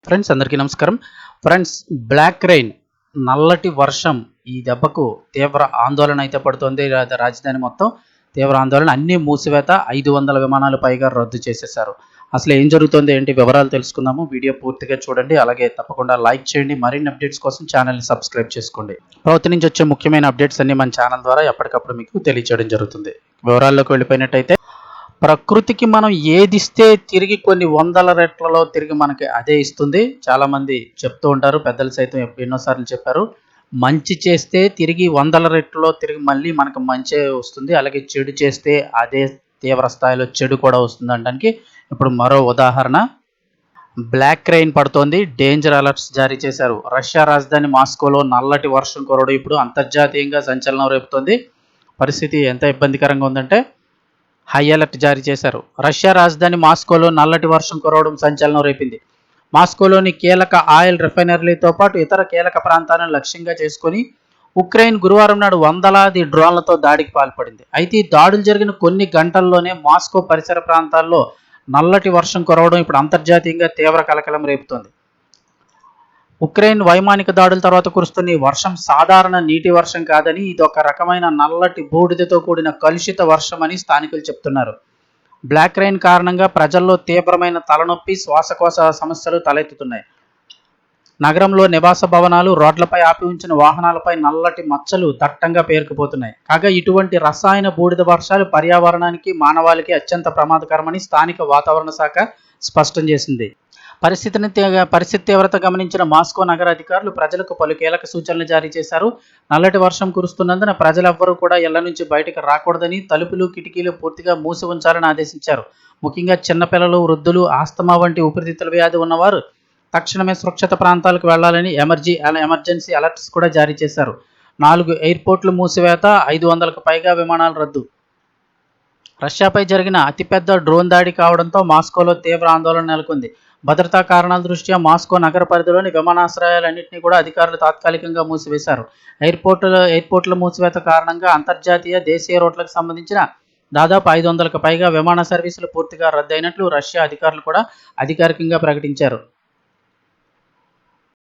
Friends అందరికీ నమస్కారం. Friends, black rain నల్లటి వర్షం ఈ దెబ్బకు తీవ్ర ఆందోళన అయితే పడుతోంది. రాజధాని మొత్తం తీవ్ర ఆందోళన, అన్ని మూసివేత, 500 విమానాలు పైగా రద్దు చేసేశారు. అసలు ఏం జరుగుతుంది ఏంటి వివరాలు తెలుసుకుందాము. వీడియో పూర్తిగా చూడండి, అలాగే తప్పకుండా లైక్ చేయండి. మరిన్ని అప్డేట్స్ కోసం ఛానల్ని సబ్స్క్రైబ్ చేసుకోండి. ప్రభుత్వం నుంచి వచ్చే ముఖ్యమైన అప్డేట్స్ అన్ని మన ఛానల్ ద్వారా ఎప్పటికప్పుడు మీకు తెలియజేయడం జరుగుతుంది. వివరాల్లోకి వెళ్ళిపోయినట్టయితే, ప్రకృతికి మనం ఏదిస్తే తిరిగి కొన్ని వందల రెట్లలో తిరిగి మనకి అదే ఇస్తుంది. చాలామంది చెప్తూ ఉంటారు, పెద్దలు సైతం ఎన్నోసార్లు చెప్పారు, మంచి చేస్తే తిరిగి వందల రెట్లలో తిరిగి మళ్ళీ మనకు మంచే వస్తుంది, అలాగే చెడు చేస్తే అదే తీవ్ర స్థాయిలో చెడు కూడా వస్తుంది అనడానికి ఇప్పుడు మరో ఉదాహరణ. బ్లాక్ రెయిన్ పడుతోంది, డేంజర్ అలర్ట్స్ జారీ చేశారు. రష్యా రాజధాని మాస్కోలో నల్లటి వర్షం కురవడం ఇప్పుడు అంతర్జాతీయంగా సంచలనం రేపుతోంది. పరిస్థితి ఎంత ఇబ్బందికరంగా ఉందంటే హై అలర్ట్ జారీ చేశారు. రష్యా రాజధాని మాస్కోలో నల్లటి వర్షం కురవడం సంచలనం రేపింది. మాస్కోలోని కీలక ఆయిల్ రిఫైనరీలతో పాటు ఇతర కీలక ప్రాంతాలను లక్ష్యంగా చేసుకుని ఉక్రెయిన్ గురువారం నాడు వందలాది డ్రోన్లతో దాడికి పాల్పడింది. అయితే ఈ దాడులు జరిగిన కొన్ని గంటల్లోనే మాస్కో పరిసర ప్రాంతాల్లో నల్లటి వర్షం కురవడం ఇప్పుడు అంతర్జాతీయంగా తీవ్ర కలకలం రేపుతోంది. ఉక్రెయిన్ వైమానిక దాడుల తర్వాత కురుస్తున్న ఈ వర్షం సాధారణ నీటి వర్షం కాదని, ఇది ఒక రకమైన నల్లటి బూడిదతో కూడిన కలుషిత వర్షం అని స్థానికులు చెప్తున్నారు. బ్లాక్ రెయిన్ కారణంగా ప్రజల్లో తీవ్రమైన తలనొప్పి, శ్వాసకోశ సమస్యలు తలెత్తుతున్నాయి. నగరంలో నివాస భవనాలు, రోడ్లపై ఆపి ఉంచిన వాహనాలపై నల్లటి మచ్చలు దట్టంగా పేరుకుపోతున్నాయి. కాగా ఇటువంటి రసాయన బూడిద వర్షాలు పర్యావరణానికి, మానవాళికి అత్యంత ప్రమాదకరమని స్థానిక వాతావరణ శాఖ స్పష్టం చేసింది. పరిస్థితి తీవ్రత గమనించిన మాస్కో నగర అధికారులు ప్రజలకు పలు కీలక సూచనలు జారీ చేశారు. నల్లటి వర్షం కురుస్తున్నందున ప్రజలెవ్వరూ కూడా ఇళ్ల నుంచి బయటకు రాకూడదని, తలుపులు, కిటికీలు పూర్తిగా మూసి ఉంచాలని ఆదేశించారు. ముఖ్యంగా చిన్నపిల్లలు, వృద్ధులు, ఆస్తమా వంటి ఊపిరితిత్తుల వ్యాధి ఉన్నవారు తక్షణమే సురక్షిత ప్రాంతాలకు వెళ్లాలని ఎమర్జెన్సీ అలర్ట్స్ కూడా జారీ చేశారు. 4 ఎయిర్పోర్ట్లు మూసివేత, 500కు పైగా విమానాలు రద్దు. రష్యాపై జరిగిన అతిపెద్ద డ్రోన్ దాడి కావడంతో మాస్కోలో తీవ్ర ఆందోళన నెలకొంది. భద్రతా కారణాల దృష్ట్యా మాస్కో నగర పరిధిలోని విమానాశ్రయాలన్నింటినీ కూడా అధికారులు తాత్కాలికంగా మూసివేశారు. ఎయిర్పోర్టుల మూసివేత కారణంగా అంతర్జాతీయ, దేశీయ రూట్లకు సంబంధించిన దాదాపు 500కు పైగా విమాన సర్వీసులు పూర్తిగా రద్దయినట్లు రష్యా అధికారులు కూడా అధికారికంగా ప్రకటించారు.